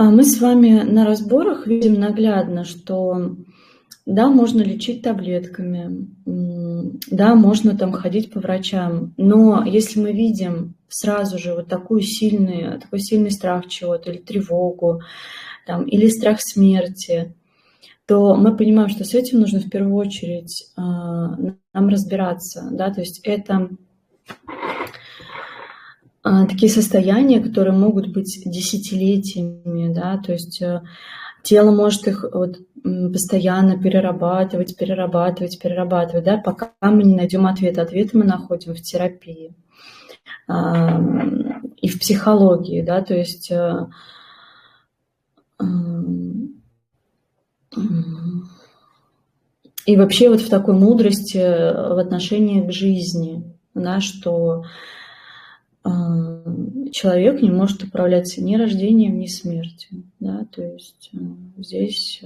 Мы с вами на разборах видим наглядно, что да, можно лечить таблетками, да, можно там ходить по врачам, но если мы видим сразу же вот такой сильный страх чего-то или тревогу, там, или страх смерти, то мы понимаем, что с этим нужно в первую очередь нам разбираться, да, то есть это такие состояния, которые могут быть десятилетиями, да, то есть тело может их вот постоянно перерабатывать, да, пока мы не найдем ответ. Ответы мы находим в терапии и в психологии, да, то есть и вообще вот в такой мудрости в отношении к жизни, да, что человек не может управлять ни рождением, ни смертью, да, то есть здесь